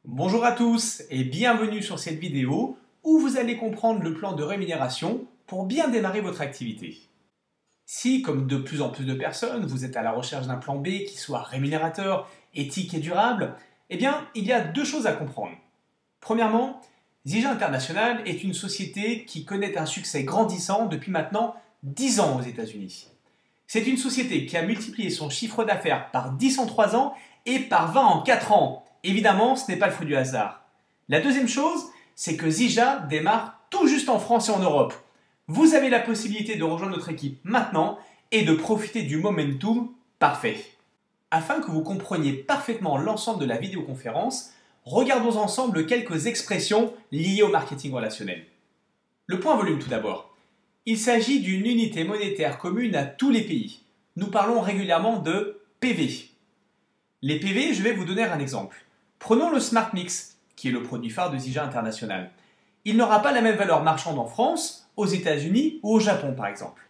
Bonjour à tous et bienvenue sur cette vidéo où vous allez comprendre le plan de rémunération pour bien démarrer votre activité. Si, comme de plus en plus de personnes, vous êtes à la recherche d'un plan B qui soit rémunérateur, éthique et durable, eh bien, il y a deux choses à comprendre. Premièrement, Zija International est une société qui connaît un succès grandissant depuis maintenant 10 ans aux États-Unis. C'est une société qui a multiplié son chiffre d'affaires par 10 en 3 ans et par 20 en 4 ans. Évidemment, ce n'est pas le fruit du hasard. La deuxième chose, c'est que Zija démarre tout juste en France et en Europe. Vous avez la possibilité de rejoindre notre équipe maintenant et de profiter du momentum parfait. Afin que vous compreniez parfaitement l'ensemble de la vidéoconférence, regardons ensemble quelques expressions liées au marketing relationnel. Le point volume tout d'abord. Il s'agit d'une unité monétaire commune à tous les pays. Nous parlons régulièrement de PV. Les PV, je vais vous donner un exemple. Prenons le Smart Mix, qui est le produit phare de Zija International. Il n'aura pas la même valeur marchande en France, aux États-Unis ou au Japon par exemple.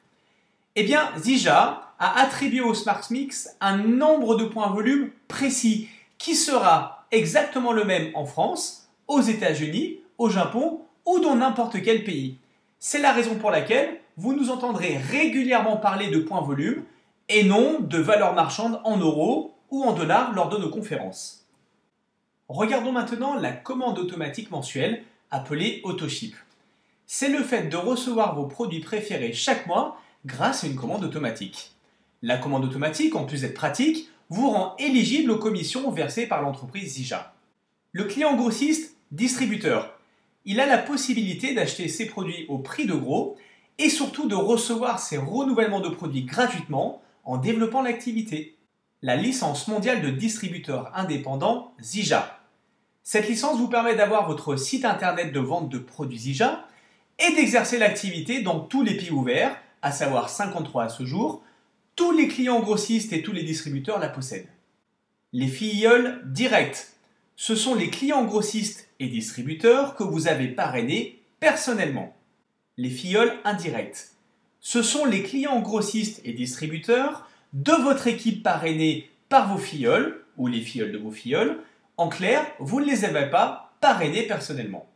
Eh bien, Zija a attribué au Smart Mix un nombre de points volume précis qui sera exactement le même en France, aux États-Unis, au Japon ou dans n'importe quel pays. C'est la raison pour laquelle vous nous entendrez régulièrement parler de points volume et non de valeur marchande en euros ou en dollars lors de nos conférences. Regardons maintenant la commande automatique mensuelle appelée AutoShip. C'est le fait de recevoir vos produits préférés chaque mois grâce à une commande automatique. La commande automatique, en plus d'être pratique, vous rend éligible aux commissions versées par l'entreprise Zija. Le client grossiste distributeur. Il a la possibilité d'acheter ses produits au prix de gros et surtout de recevoir ses renouvellements de produits gratuitement en développant l'activité. La licence mondiale de distributeur indépendant Zija. Cette licence vous permet d'avoir votre site internet de vente de produits Zija et d'exercer l'activité dans tous les pays ouverts, à savoir 53 à ce jour. Tous les clients grossistes et tous les distributeurs la possèdent. Les filleuls directs. Ce sont les clients grossistes et distributeurs que vous avez parrainés personnellement. Les filleuls indirects. Ce sont les clients grossistes et distributeurs de votre équipe parrainée par vos filleuls ou les filleuls de vos filleuls. En clair, vous ne les avez pas parrainés personnellement.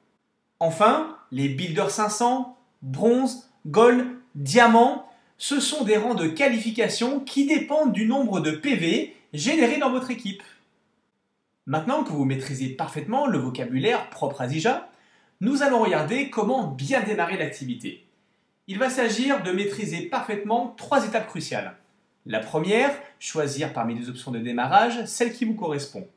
Enfin, les Builder 500, bronze, gold, diamant, ce sont des rangs de qualification qui dépendent du nombre de PV générés dans votre équipe. Maintenant que vous maîtrisez parfaitement le vocabulaire propre à Zija, nous allons regarder comment bien démarrer l'activité. Il va s'agir de maîtriser parfaitement 3 étapes cruciales. La première, choisir parmi les options de démarrage celle qui vous correspond.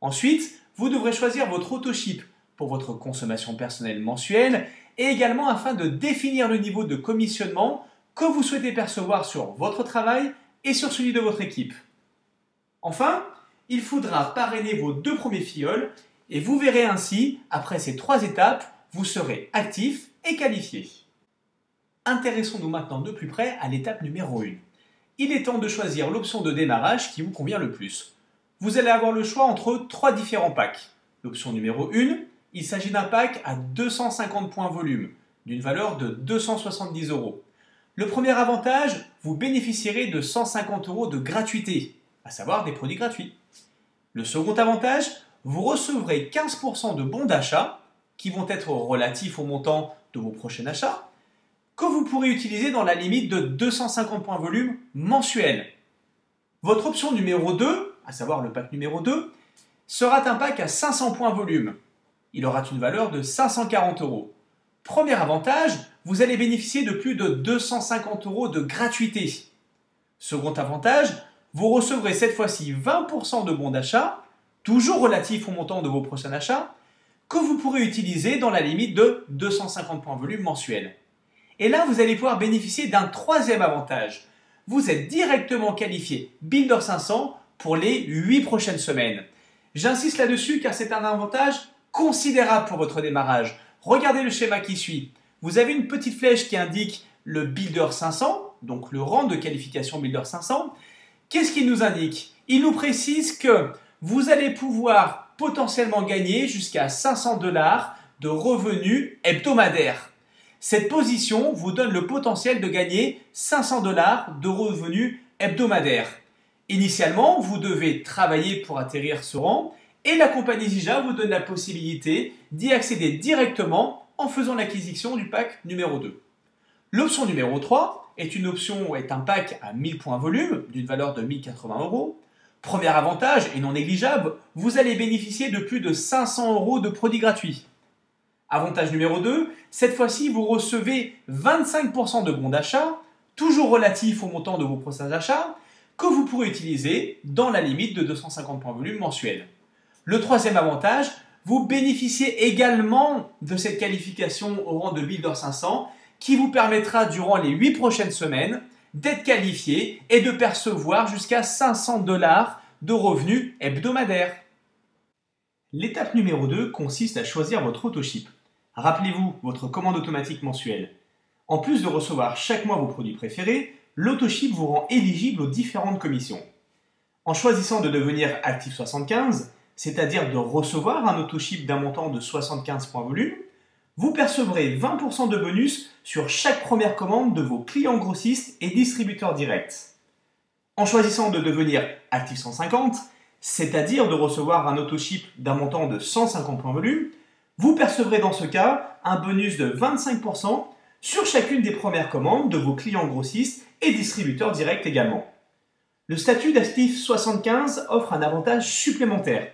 Ensuite, vous devrez choisir votre AutoShip pour votre consommation personnelle mensuelle et également afin de définir le niveau de commissionnement que vous souhaitez percevoir sur votre travail et sur celui de votre équipe. Enfin, il faudra parrainer vos 2 premiers filleuls et vous verrez ainsi, après ces 3 étapes, vous serez actif et qualifié. Intéressons-nous maintenant de plus près à l'étape numéro 1. Il est temps de choisir l'option de démarrage qui vous convient le plus. Vous allez avoir le choix entre 3 différents packs. L'option numéro 1, il s'agit d'un pack à 250 points volume, d'une valeur de 270 €. Le premier avantage, vous bénéficierez de 150 € de gratuité, à savoir des produits gratuits. Le second avantage, vous recevrez 15% de bons d'achat, qui vont être relatifs au montant de vos prochains achats, que vous pourrez utiliser dans la limite de 250 points volume mensuels. Votre option numéro 2, à savoir le pack numéro 2, sera un pack à 500 points volume. Il aura une valeur de 540 €. Premier avantage, vous allez bénéficier de plus de 250 € de gratuité. Second avantage, vous recevrez cette fois-ci 20% de bons d'achat, toujours relatifs au montant de vos prochains achats, que vous pourrez utiliser dans la limite de 250 points volume mensuels. Et là, vous allez pouvoir bénéficier d'un troisième avantage. Vous êtes directement qualifié Builder 500 pour les 8 prochaines semaines. J'insiste là-dessus car c'est un avantage considérable pour votre démarrage. Regardez le schéma qui suit. Vous avez une petite flèche qui indique le Builder 500, donc le rang de qualification Builder 500. Qu'est-ce qu'il nous indique? Il nous précise que vous allez pouvoir potentiellement gagner jusqu'à 500 $ de revenus hebdomadaires. Cette position vous donne le potentiel de gagner 500 $ de revenus hebdomadaires. Initialement, vous devez travailler pour atterrir ce rang et la compagnie Zija vous donne la possibilité d'y accéder directement en faisant l'acquisition du pack numéro 2. L'option numéro 3 est un pack à 1000 points volume d'une valeur de 1080 €. Premier avantage et non négligeable, vous allez bénéficier de plus de 500 € de produits gratuits. Avantage numéro 2, cette fois-ci vous recevez 25% de bons d'achat, toujours relatif au montant de vos process d'achat, que vous pourrez utiliser dans la limite de 250 points volume mensuels. Le troisième avantage, vous bénéficiez également de cette qualification au rang de Builder 500 qui vous permettra durant les 8 prochaines semaines d'être qualifié et de percevoir jusqu'à 500 $ de revenus hebdomadaires. L'étape numéro 2 consiste à choisir votre autoship. Rappelez-vous votre commande automatique mensuelle. En plus de recevoir chaque mois vos produits préférés, l'autoship vous rend éligible aux différentes commissions. En choisissant de devenir Active 75, c'est-à-dire de recevoir un autoship d'un montant de 75 points volume, vous percevrez 20% de bonus sur chaque première commande de vos clients grossistes et distributeurs directs. En choisissant de devenir Active 150, c'est-à-dire de recevoir un autoship d'un montant de 150 points volume, vous percevrez dans ce cas un bonus de 25% sur chacune des premières commandes de vos clients grossistes et distributeurs directs également. Le statut d'Active 75 offre un avantage supplémentaire.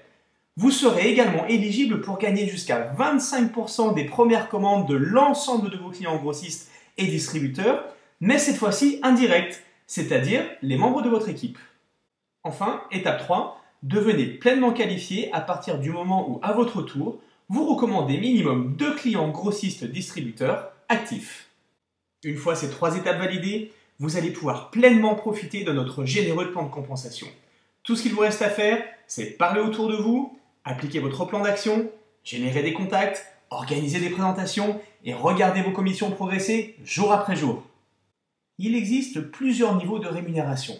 Vous serez également éligible pour gagner jusqu'à 25% des premières commandes de l'ensemble de vos clients grossistes et distributeurs, mais cette fois-ci indirect, c'est-à-dire les membres de votre équipe. Enfin, étape 3, devenez pleinement qualifié à partir du moment où, à votre tour, vous recommandez minimum 2 clients grossistes distributeurs actifs. Une fois ces 3 étapes validées, vous allez pouvoir pleinement profiter de notre généreux plan de compensation. Tout ce qu'il vous reste à faire, c'est parler autour de vous, appliquer votre plan d'action, générer des contacts, organiser des présentations et regarder vos commissions progresser jour après jour. Il existe plusieurs niveaux de rémunération.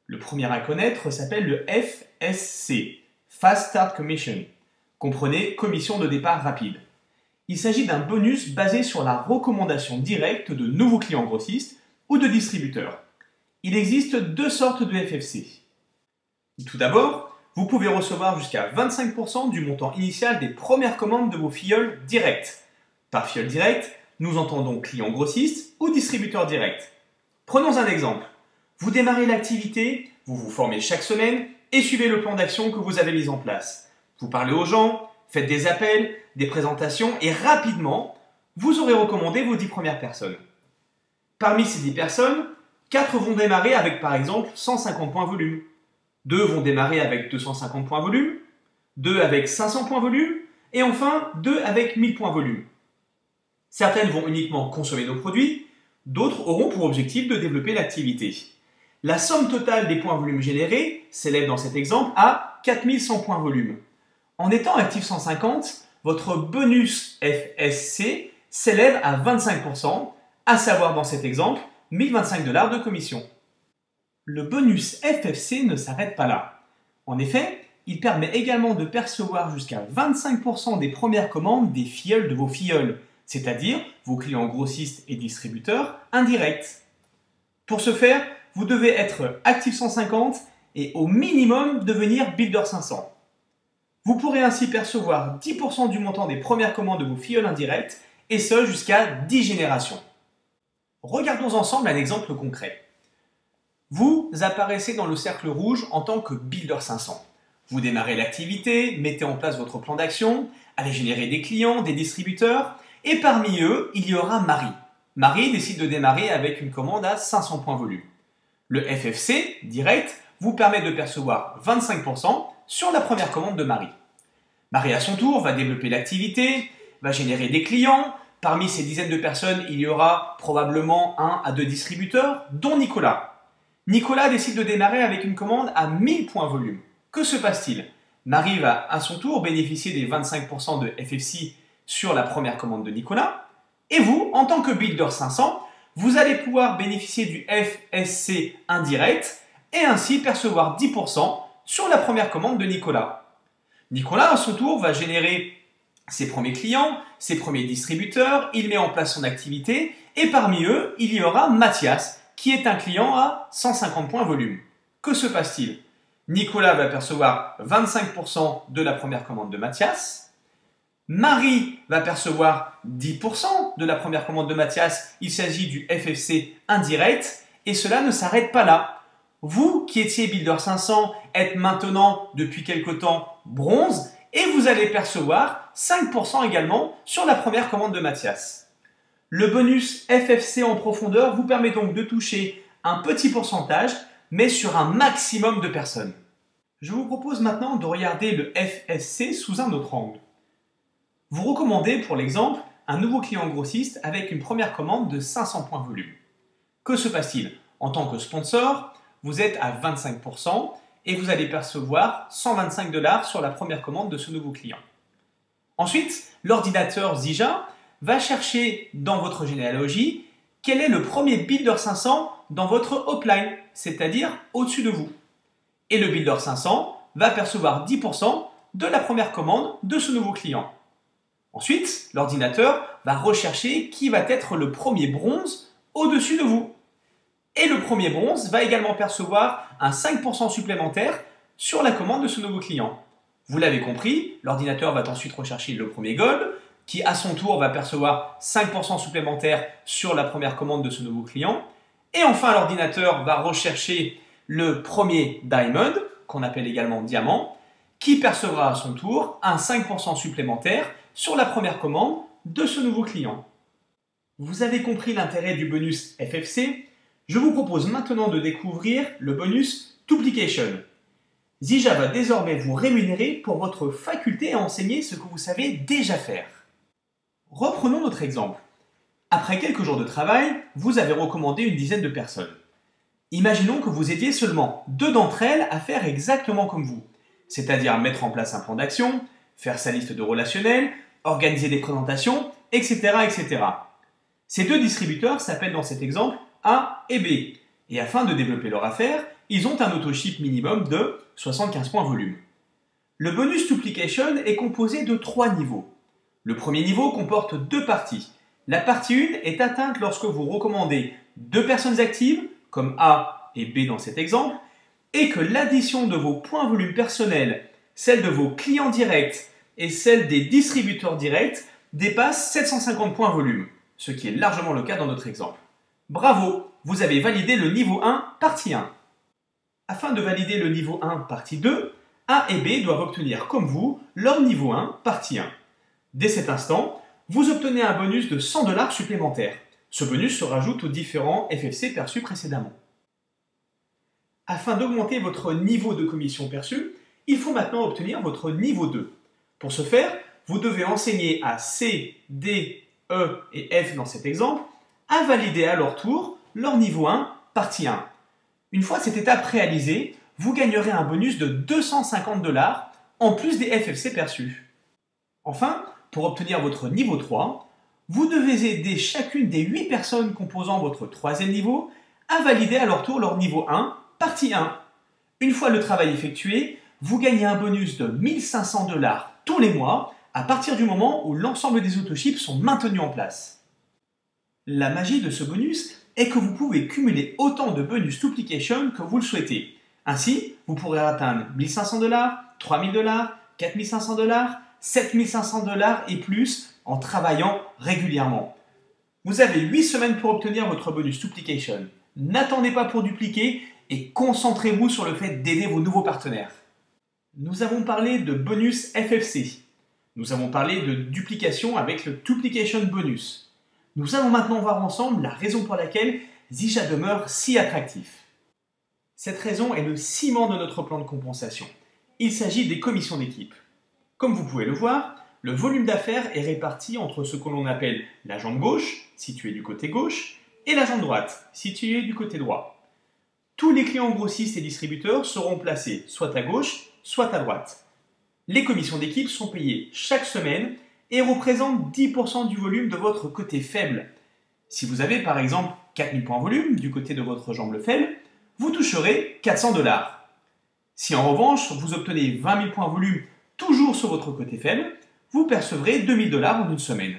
Le premier à connaître s'appelle le FSC, Fast Start Commission. Comprenez commission de départ rapide. Il s'agit d'un bonus basé sur la recommandation directe de nouveaux clients grossistes ou de distributeurs. Il existe 2 sortes de FFC. Tout d'abord, vous pouvez recevoir jusqu'à 25% du montant initial des premières commandes de vos filleuls directs. Par filleul direct, nous entendons clients grossistes ou distributeurs directs. Prenons un exemple. Vous démarrez l'activité, vous vous formez chaque semaine et suivez le plan d'action que vous avez mis en place. Vous parlez aux gens, faites des appels, des présentations et rapidement, vous aurez recommandé vos 10 premières personnes. Parmi ces 10 personnes, 4 vont démarrer avec par exemple 150 points volume. 2 vont démarrer avec 250 points volume, 2 avec 500 points volume et enfin 2 avec 1000 points volume. Certaines vont uniquement consommer nos produits, d'autres auront pour objectif de développer l'activité. La somme totale des points volume générés s'élève dans cet exemple à 4100 points volume. En étant Active 150, votre bonus FSC s'élève à 25%, à savoir dans cet exemple 1025 $ de commission. Le bonus FFC ne s'arrête pas là. En effet, il permet également de percevoir jusqu'à 25% des premières commandes des filleuls de vos filleuls, c'est-à-dire vos clients grossistes et distributeurs indirects. Pour ce faire, vous devez être Active 150 et au minimum devenir Builder 500. Vous pourrez ainsi percevoir 10% du montant des premières commandes de vos filleuls indirects, et ce jusqu'à 10 générations. Regardons ensemble un exemple concret. Vous apparaissez dans le cercle rouge en tant que Builder 500. Vous démarrez l'activité, mettez en place votre plan d'action, allez générer des clients, des distributeurs, et parmi eux, il y aura Marie. Marie décide de démarrer avec une commande à 500 points volume. Le FFC, direct, vous permet de percevoir 25% sur la première commande de Marie. Marie, à son tour, va développer l'activité, va générer des clients. Parmi ces dizaines de personnes, il y aura probablement 1 à 2 distributeurs, dont Nicolas. Nicolas décide de démarrer avec une commande à 1000 points volume. Que se passe-t-il? Marie va à son tour bénéficier des 25% de FFC sur la première commande de Nicolas. Et vous, en tant que Builder 500, vous allez pouvoir bénéficier du FSC indirect et ainsi percevoir 10% sur la première commande de Nicolas. Nicolas, à son tour, va générer ses premiers clients, ses premiers distributeurs, il met en place son activité et parmi eux, il y aura Mathias qui est un client à 150 points volume. Que se passe-t-il? Nicolas va percevoir 25% de la première commande de Mathias. Marie va percevoir 10% de la première commande de Mathias. Il s'agit du FFC indirect. Et cela ne s'arrête pas là. Vous, qui étiez Builder 500, êtes maintenant, depuis quelque temps, bronze. Et vous allez percevoir 5% également sur la première commande de Mathias. Le bonus FFC en profondeur vous permet donc de toucher un petit pourcentage, mais sur un maximum de personnes. Je vous propose maintenant de regarder le FFC sous un autre angle. Vous recommandez, pour l'exemple, un nouveau client grossiste avec une première commande de 500 points volume. Que se passe-t-il? En tant que sponsor, vous êtes à 25% et vous allez percevoir 125 $ sur la première commande de ce nouveau client. Ensuite, l'ordinateur Zija va chercher dans votre généalogie quel est le premier Builder 500 dans votre upline, c'est-à-dire au-dessus de vous. Et le Builder 500 va percevoir 10% de la première commande de ce nouveau client. Ensuite, l'ordinateur va rechercher qui va être le premier bronze au-dessus de vous. Et le premier bronze va également percevoir un 5% supplémentaire sur la commande de ce nouveau client. Vous l'avez compris, l'ordinateur va ensuite rechercher le premier gold, qui à son tour va percevoir 5% supplémentaire sur la première commande de ce nouveau client. Et enfin, l'ordinateur va rechercher le premier diamond, qu'on appelle également diamant, qui percevra à son tour un 5% supplémentaire sur la première commande de ce nouveau client. Vous avez compris l'intérêt du bonus FFC. Je vous propose maintenant de découvrir le bonus Duplication. Zija va désormais vous rémunérer pour votre faculté à enseigner ce que vous savez déjà faire. Reprenons notre exemple. Après quelques jours de travail, vous avez recommandé une dizaine de personnes. Imaginons que vous aidiez seulement 2 d'entre elles à faire exactement comme vous, c'est-à-dire mettre en place un plan d'action, faire sa liste de relationnels, organiser des présentations, etc., etc. Ces 2 distributeurs s'appellent dans cet exemple A et B, et afin de développer leur affaire, ils ont un autoship minimum de 75 points volume. Le bonus Duplication est composé de 3 niveaux. Le premier niveau comporte 2 parties. La partie 1 est atteinte lorsque vous recommandez 2 personnes actives, comme A et B dans cet exemple, et que l'addition de vos points volume personnels, celle de vos clients directs et celle des distributeurs directs dépasse 750 points volume, ce qui est largement le cas dans notre exemple. Bravo, vous avez validé le niveau 1, partie 1. Afin de valider le niveau 1, partie 2, A et B doivent obtenir comme vous leur niveau 1, partie 1. Dès cet instant, vous obtenez un bonus de 100 $ supplémentaires. Ce bonus se rajoute aux différents FFC perçus précédemment. Afin d'augmenter votre niveau de commission perçue, il faut maintenant obtenir votre niveau 2. Pour ce faire, vous devez enseigner à C, D, E et F dans cet exemple à valider à leur tour leur niveau 1, partie 1. Une fois cette étape réalisée, vous gagnerez un bonus de 250 $ en plus des FFC perçus. Enfin, pour obtenir votre niveau 3, vous devez aider chacune des 8 personnes composant votre 3e niveau à valider à leur tour leur niveau 1, partie 1. Une fois le travail effectué, vous gagnez un bonus de 1500 $ tous les mois à partir du moment où l'ensemble des autoships sont maintenus en place. La magie de ce bonus est que vous pouvez cumuler autant de bonus Duplication que vous le souhaitez. Ainsi, vous pourrez atteindre 1500 $, 3000 $, 4500 $, 7500 $ et plus en travaillant régulièrement. Vous avez 8 semaines pour obtenir votre bonus Duplication. N'attendez pas pour dupliquer et concentrez-vous sur le fait d'aider vos nouveaux partenaires. Nous avons parlé de bonus FFC. Nous avons parlé de duplication avec le Duplication bonus. Nous allons maintenant voir ensemble la raison pour laquelle Zija demeure si attractif. Cette raison est le ciment de notre plan de compensation. Il s'agit des commissions d'équipe. Comme vous pouvez le voir, le volume d'affaires est réparti entre ce que l'on appelle la jambe gauche, située du côté gauche, et la jambe droite, située du côté droit. Tous les clients grossistes et distributeurs seront placés soit à gauche, soit à droite. Les commissions d'équipe sont payées chaque semaine et représentent 10% du volume de votre côté faible. Si vous avez par exemple 4000 points volume du côté de votre jambe faible, vous toucherez 400 $. Si en revanche vous obtenez 20 000 points volume toujours sur votre côté faible, vous percevrez 2000 $ en une semaine.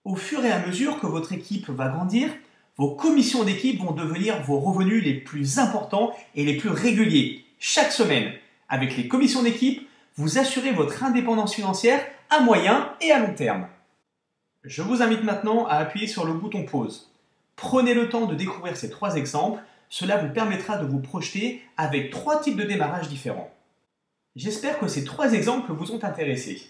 Au fur et à mesure que votre équipe va grandir, vos commissions d'équipe vont devenir vos revenus les plus importants et les plus réguliers. chaque semaine. Avec les commissions d'équipe, vous assurez votre indépendance financière à moyen et à long terme. Je vous invite maintenant à appuyer sur le bouton pause. Prenez le temps de découvrir ces 3 exemples, cela vous permettra de vous projeter avec 3 types de démarrage différents. J'espère que ces 3 exemples vous ont intéressé.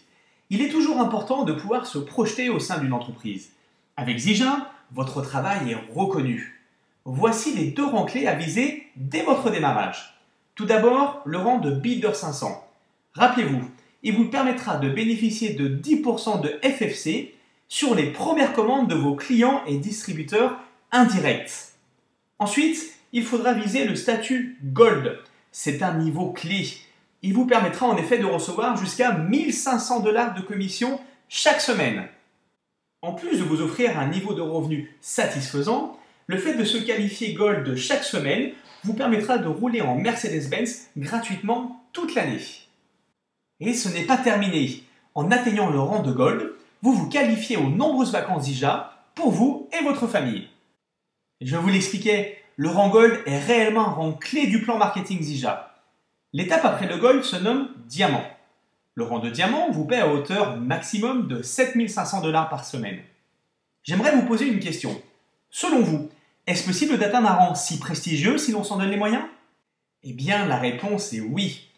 Il est toujours important de pouvoir se projeter au sein d'une entreprise. Avec Zija, votre travail est reconnu. Voici les 2 rangs clés à viser dès votre démarrage. Tout d'abord, le rang de Builder 500. Rappelez-vous, il vous permettra de bénéficier de 10% de FFC sur les premières commandes de vos clients et distributeurs indirects. Ensuite, il faudra viser le statut Gold. C'est un niveau clé. Il vous permettra en effet de recevoir jusqu'à 1 500 $ de commission chaque semaine. En plus de vous offrir un niveau de revenu satisfaisant, le fait de se qualifier Gold chaque semaine vous permettra de rouler en Mercedes-Benz gratuitement toute l'année. Et ce n'est pas terminé. En atteignant le rang de Gold, vous vous qualifiez aux nombreuses vacances Zija pour vous et votre famille. Je vous l'expliquais, le rang Gold est réellement un rang clé du plan marketing Zija. L'étape après le Gold se nomme Diamant. Le rang de Diamant vous paie à hauteur maximum de 7 500 $ par semaine. J'aimerais vous poser une question. Selon vous, est-ce possible d'atteindre un rang si prestigieux si l'on s'en donne les moyens? Eh bien, la réponse est oui.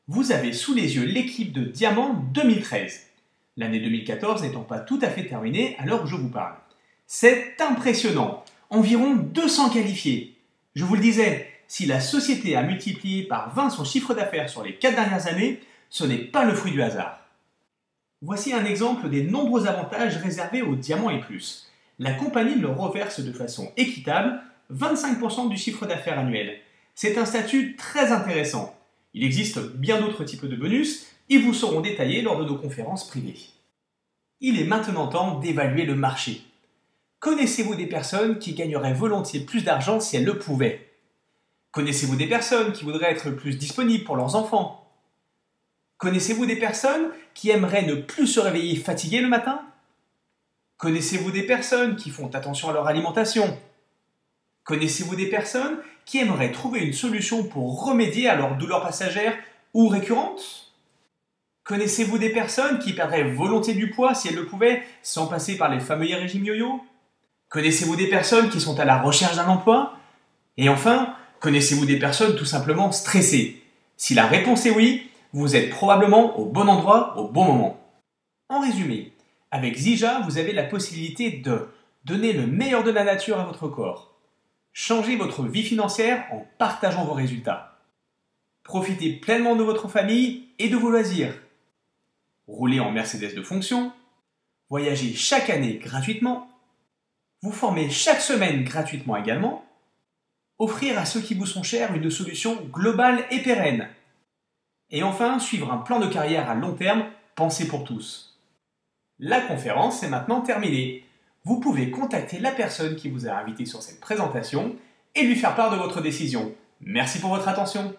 Vous avez sous les yeux l'équipe de Diamant 2013. L'année 2014 n'étant pas tout à fait terminée à l'heure où je vous parle. C'est impressionnant. Environ 200 qualifiés. Je vous le disais, si la société a multiplié par 20 son chiffre d'affaires sur les 4 dernières années, ce n'est pas le fruit du hasard. Voici un exemple des nombreux avantages réservés aux Diamants et Plus. La compagnie leur reverse de façon équitable 25% du chiffre d'affaires annuel. C'est un statut très intéressant. Il existe bien d'autres types de bonus, ils vous seront détaillés lors de nos conférences privées. Il est maintenant temps d'évaluer le marché. Connaissez-vous des personnes qui gagneraient volontiers plus d'argent si elles le pouvaient? Connaissez-vous des personnes qui voudraient être plus disponibles pour leurs enfants? Connaissez-vous des personnes qui aimeraient ne plus se réveiller fatiguées le matin? Connaissez-vous des personnes qui font attention à leur alimentation? Connaissez-vous des personnes qui aimeraient trouver une solution pour remédier à leurs douleurs passagères ou récurrentes? Connaissez-vous des personnes qui perdraient volontiers du poids si elles le pouvaient sans passer par les fameux régimes yo-yo? Connaissez-vous des personnes qui sont à la recherche d'un emploi? Et enfin, connaissez-vous des personnes tout simplement stressées? Si la réponse est oui, vous êtes probablement au bon endroit au bon moment. En résumé, avec Zija, vous avez la possibilité de donner le meilleur de la nature à votre corps, changer votre vie financière en partageant vos résultats, profiter pleinement de votre famille et de vos loisirs, rouler en Mercedes de fonction, voyager chaque année gratuitement, vous former chaque semaine gratuitement également, offrir à ceux qui vous sont chers une solution globale et pérenne, et enfin suivre un plan de carrière à long terme pensé pour tous. La conférence est maintenant terminée. Vous pouvez contacter la personne qui vous a invité sur cette présentation et lui faire part de votre décision. Merci pour votre attention.